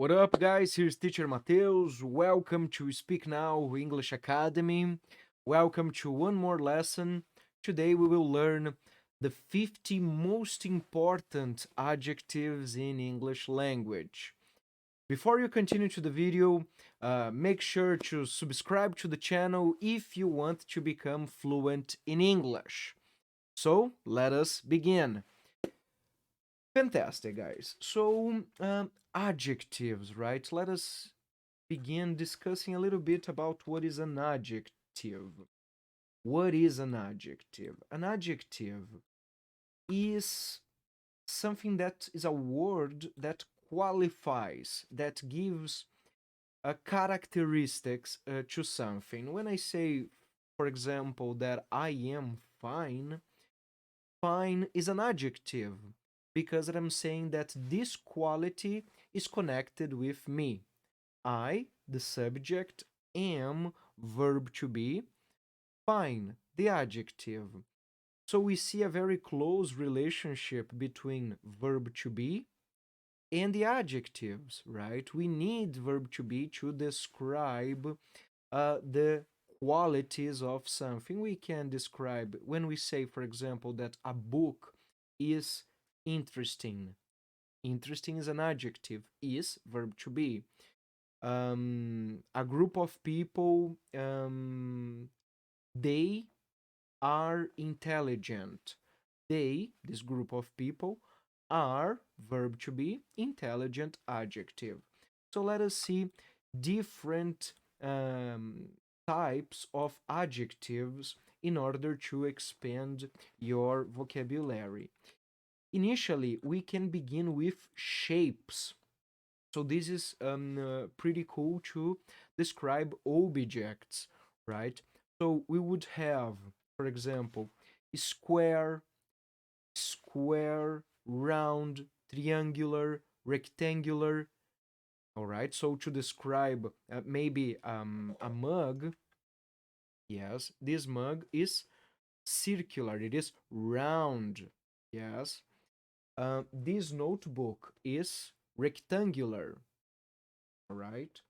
What up, guys? Here's Teacher Mateus. Welcome to Speak Now English Academy. Welcome to one more lesson. Today we will learn the 50 most important adjectives in English language. Before you continue to the video, make sure to subscribe to the channel if you want to become fluent in English. So, let us begin. Fantastic, guys. So, adjectives, right? Let us begin discussing a little bit about what is an adjective. What is an adjective? An adjective is something that is a word that qualifies, that gives characteristics to something. When I say, for example, that I am fine, fine is an adjective because I'm saying that this quality is connected with me. I, the subject, am, verb to be, fine, the adjective. So we see a very close relationship between verb to be and the adjectives, right? We need verb to be to describe the qualities of something. We can describe when we say, for example, that a book is interesting. Interesting is an adjective, is verb to be. A group of people, they are intelligent. They, this group of people, are verb to be, intelligent adjective. So let us see different types of adjectives in order to expand your vocabulary. Initially, we can begin with shapes. So this is pretty cool to describe objects, right? So we would have, for example, square, round, triangular, rectangular. All right. So to describe maybe a mug, yes, this mug is circular. It is round. Yes. This notebook is rectangular. All right.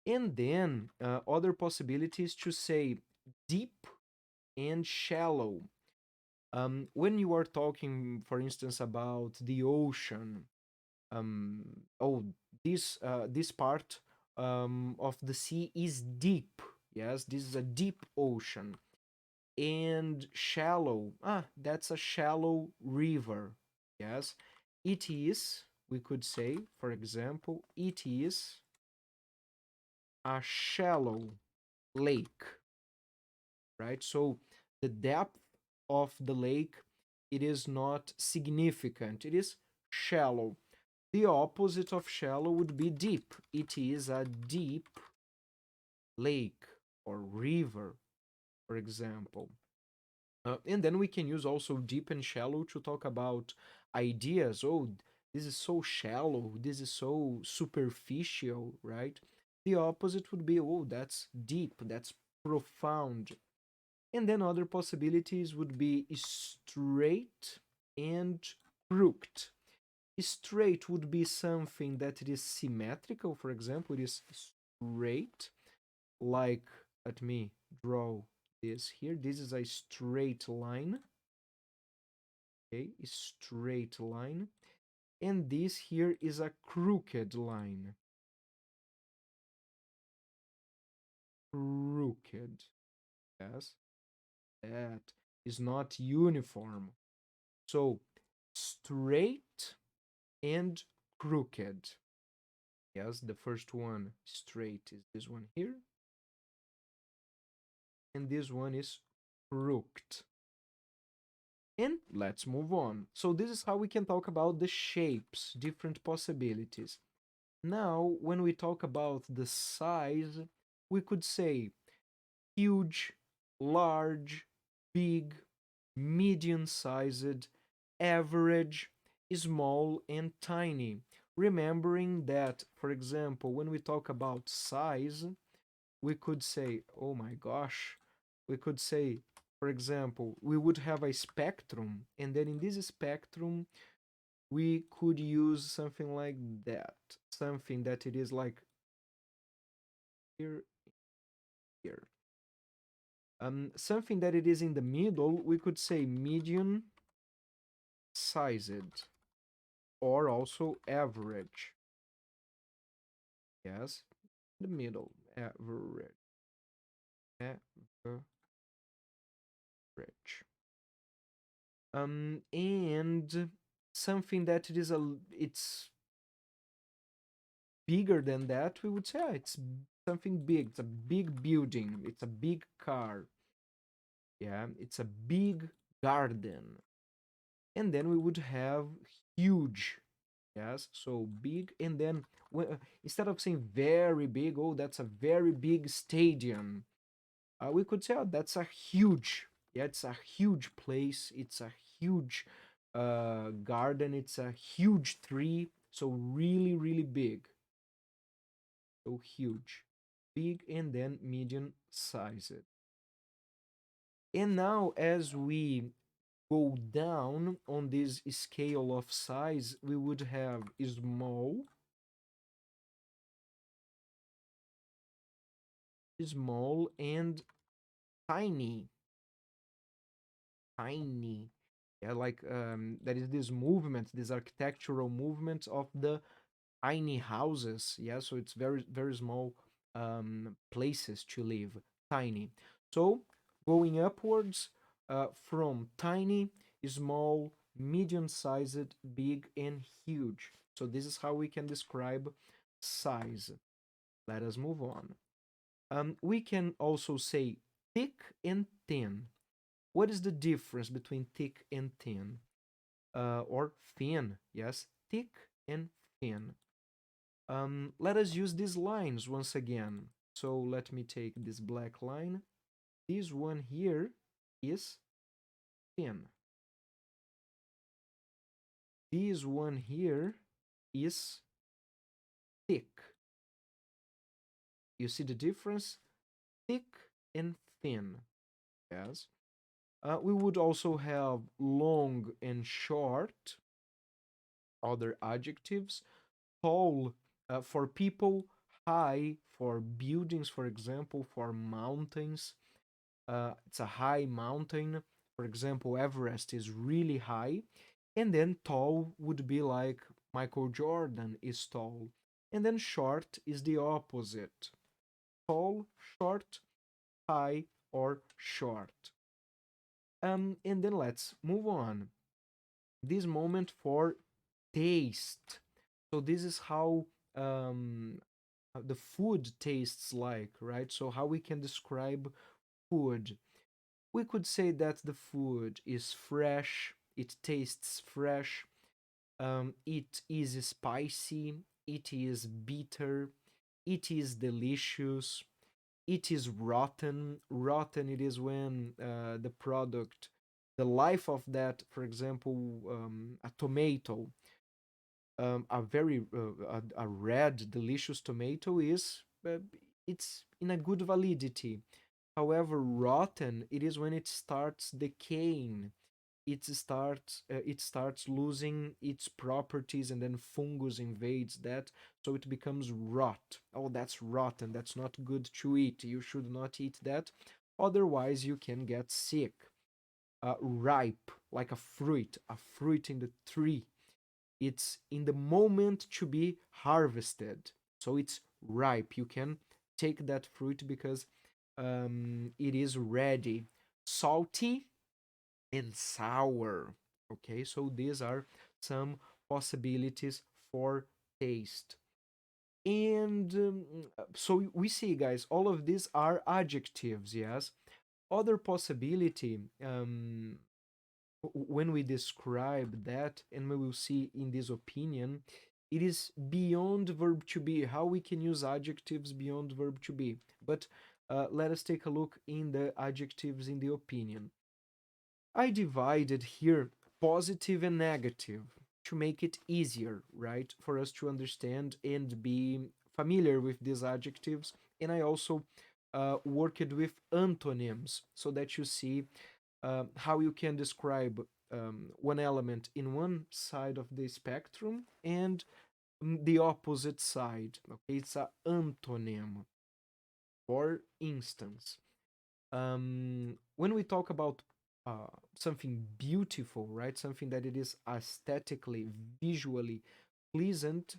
And then other possibilities to say deep and shallow. When you are talking, for instance, about the ocean, oh, this part of the sea is deep. Yes, this is a deep ocean. And shallow, that's a shallow river. Yes, it is. We could say, for example, it is a shallow lake, right? So the depth of the lake, it is not significant. It is shallow. The opposite of shallow would be deep. It is a deep lake or river, for example. And then we can use also deep and shallow to talk about ideas. Oh, this is so shallow. This is so superficial, right? The opposite would be, oh, that's deep. That's profound. And then other possibilities would be straight and crooked. Straight would be something that it is symmetrical, for example, it is straight, like, let me draw this here. This is a straight line, okay, a straight line. And this here is a crooked line. Crooked, yes, that is not uniform. So, straight and crooked. Yes, the first one straight is this one here. And this one is crooked. And let's move on. So this is how we can talk about the shapes, different possibilities. Now, when we talk about the size, we could say huge, large, big, medium-sized, average, small, and tiny. Remembering that, for example, when we talk about size, we could say, oh my gosh, we could say, for example, we would have a spectrum, and then in this spectrum, we could use something like that. Something that it is like here, here. Something that it is in the middle, we could say medium sized or also average. Yes, the middle, average, average. And something that it is it's bigger than that, we would say it's something big. It's a big building. It's a big car. Yeah, it's a big garden. And then we would have huge. Yes, so big. And then instead of saying very big, oh, that's a very big stadium. We could say, oh, that's a huge. Yeah, it's a huge place. It's a huge garden. It's a huge tree. So really, really big. So huge, big, and then medium sized. And now, as we go down on this scale of size, we would have small, and tiny, tiny. Yeah, like that is this movement, this architectural movement of the tiny houses. Yeah, so it's very, very small places to live. Tiny. So going upwards from tiny, small, medium sized, big, and huge. So this is how we can describe size. Let us move on. We can also say thick and thin. What is the difference between thick and thin? Or thin, yes, thick and thin. Let us use these lines once again. So let me take this black line. This one here is thin. This one here is thick. You see the difference? Thick and thin. Yes. We would also have long and short, other adjectives. Tall for people, high for buildings, for example, for mountains. It's a high mountain. For example, Everest is really high. And then tall would be like Michael Jordan is tall. And then short is the opposite. Tall, short, high, or short. And then let's move on. This moment for taste. So this is how the food tastes like, right? So how we can describe food. We could say that the food is fresh, it tastes fresh, it is spicy, it is bitter, it is delicious, it is rotten. Rotten, it is when the product, the life of that, for example, a tomato, a very a red delicious tomato is it's in a good validity. However, rotten it is when it starts decaying. It starts losing its properties, and then fungus invades that, so it becomes rot. Oh, that's rotten, that's not good to eat, you should not eat that, otherwise you can get sick. Ripe, like a fruit in the tree, it's in the moment to be harvested, so it's ripe, you can take that fruit because it is ready. Salty and sour. Okay, so these are some possibilities for taste. And so we see, guys, all of these are adjectives. Yes, other possibility, when we describe that, and we will see in this opinion, it is beyond verb to be, how we can use adjectives beyond verb to be. But let us take a look in the adjectives in the opinion. I divided here positive and negative to make it easier, right, for us to understand and be familiar with these adjectives. And I also worked with antonyms so that you see how you can describe one element in one side of the spectrum and the opposite side. Okay, it's a antonym. For instance, when we talk about something beautiful, right? Something that it is aesthetically, visually pleasant,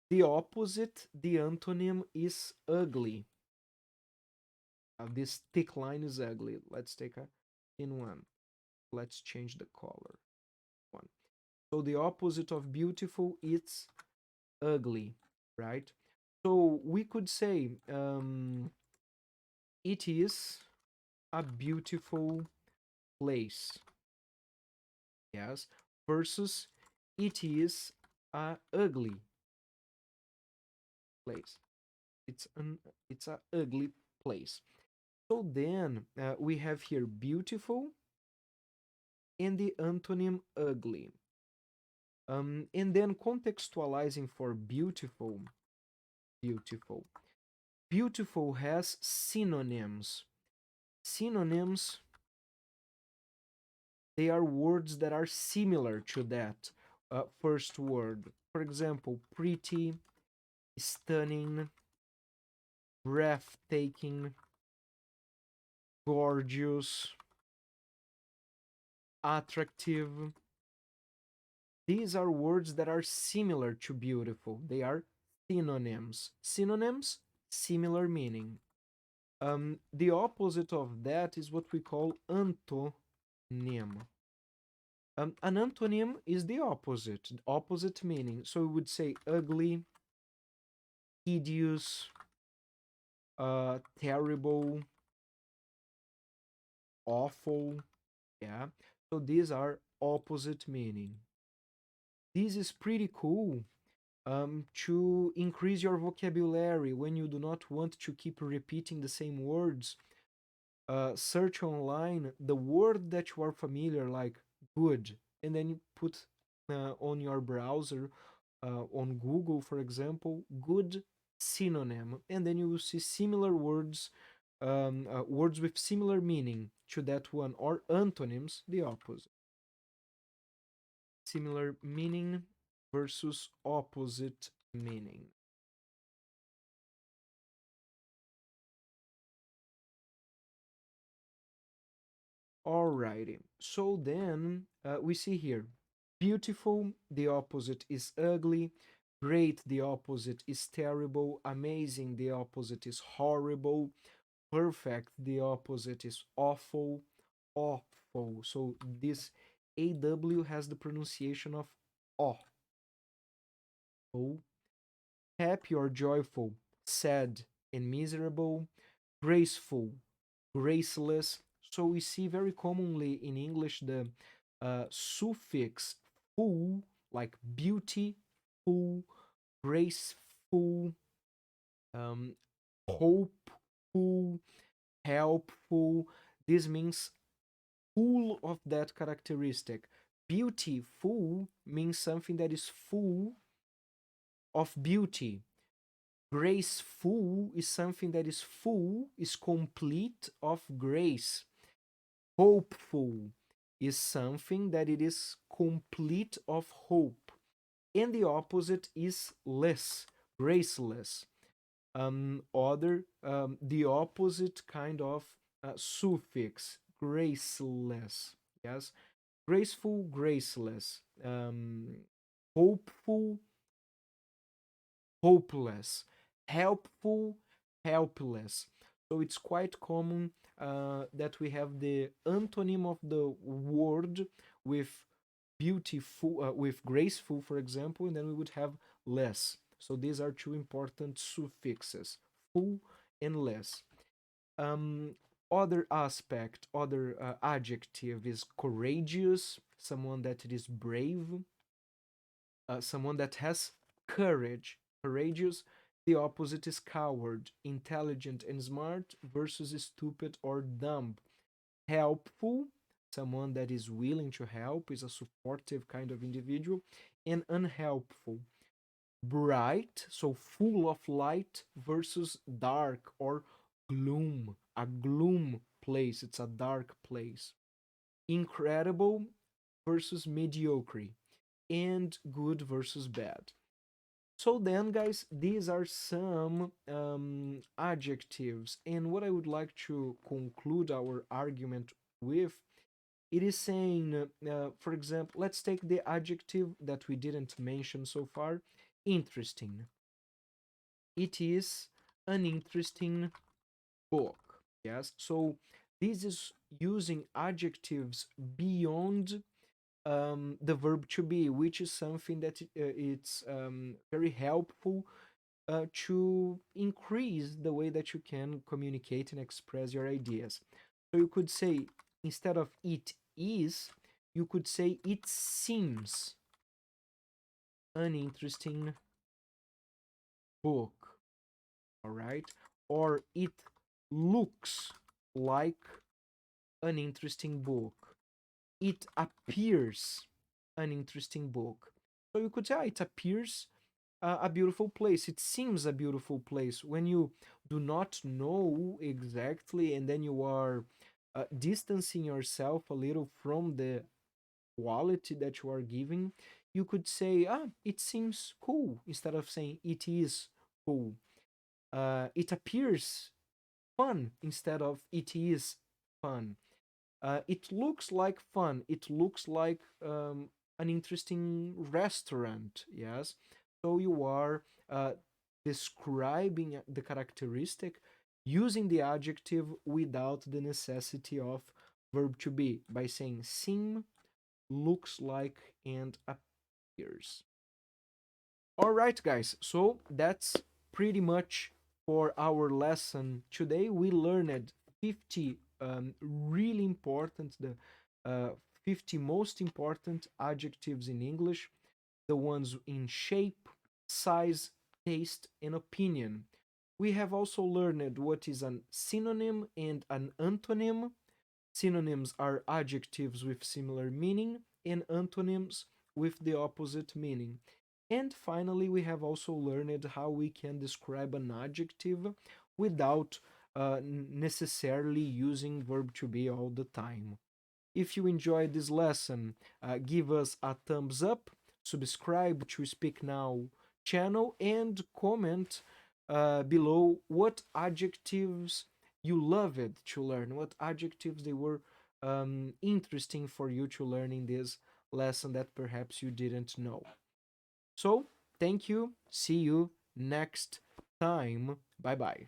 the opposite, the antonym is ugly. This thick line is ugly. Let's take a thin one. Let's change the color. One. So the opposite of beautiful is ugly, right? So we could say it is a beautiful place. Yes, versus it is a ugly place. It's a ugly place. So then we have here beautiful and the antonym ugly. And then contextualizing for beautiful, beautiful. Beautiful has synonyms. Synonyms, they are words that are similar to that first word. For example, pretty, stunning, breathtaking, gorgeous, attractive. These are words that are similar to beautiful. They are synonyms. Synonyms, similar meaning. The opposite of that is what we call antonym. An antonym is the opposite meaning. So we would say ugly, hideous, terrible, awful. Yeah. So these are opposite meaning. This is pretty cool to increase your vocabulary when you do not want to keep repeating the same words. Search online the word that you are familiar, like good, and then you put on your browser, on Google, for example, good synonym, and then you will see similar words, words with similar meaning to that one, or antonyms, the opposite. Similar meaning versus opposite meaning. Alrighty. So then we see here beautiful, the opposite is ugly. Great, the opposite is terrible. Amazing, the opposite is horrible. Perfect, the opposite is awful. Awful. So this AW has the pronunciation of awful. Happy or joyful, sad and miserable. Graceful, graceless. So we see very commonly in English the suffix full, like beautiful, graceful, um, hopeful, helpful. This means full of that characteristic. Beautiful means something that is full of beauty. Graceful is something that is full, is complete of grace. Hopeful is something that it is complete of hope. And the opposite is less, graceless. The opposite kind of suffix, graceless. Yes, graceful, graceless. Hopeful, hopeless, helpful, helpless. So it's quite common that we have the antonym of the word with beautiful, with graceful, for example, and then we would have less. So these are two important suffixes, full and less. Um, Other aspect, other adjective is courageous, someone that is brave, someone that has courage. Courageous, the opposite is coward. Intelligent and smart versus stupid or dumb. Helpful, someone that is willing to help, is a supportive kind of individual. And unhelpful. Bright, so full of light, versus dark or gloom. A gloom place, it's a dark place. Incredible versus mediocre, and good versus bad. So then, guys, these are some adjectives. And what I would like to conclude our argument with, it is saying, for example, let's take the adjective that we didn't mention so far, interesting. It is an interesting book. Yes. So this is using adjectives beyond the verb to be, which is something that it's very helpful to increase the way that you can communicate and express your ideas. So you could say, instead of it is, you could say it seems an interesting book. All right. Or it looks like an interesting book. It appears an interesting book. So you could say, it appears a beautiful place. It seems a beautiful place. When you do not know exactly, and then you are distancing yourself a little from the quality that you are giving, you could say, it seems cool, instead of saying it is cool. It appears fun, instead of it is fun. It looks like fun. It looks like an interesting restaurant. Yes. So you are describing the characteristic using the adjective without the necessity of verb to be, by saying seem, looks like, and appears. All right, guys. So that's pretty much for our lesson today. We learned 50 really important, the 50 most important adjectives in English, the ones in shape, size, taste, and opinion. We have also learned what is an synonym and an antonym. Synonyms are adjectives with similar meaning, and antonyms with the opposite meaning. And finally, we have also learned how we can describe an adjective without necessarily using verb to be all the time. If you enjoyed this lesson, give us a thumbs up, subscribe to Speak Now channel, and comment below what adjectives you loved to learn, what adjectives they were interesting for you to learn in this lesson that perhaps you didn't know. So, thank you. See you next time. Bye bye.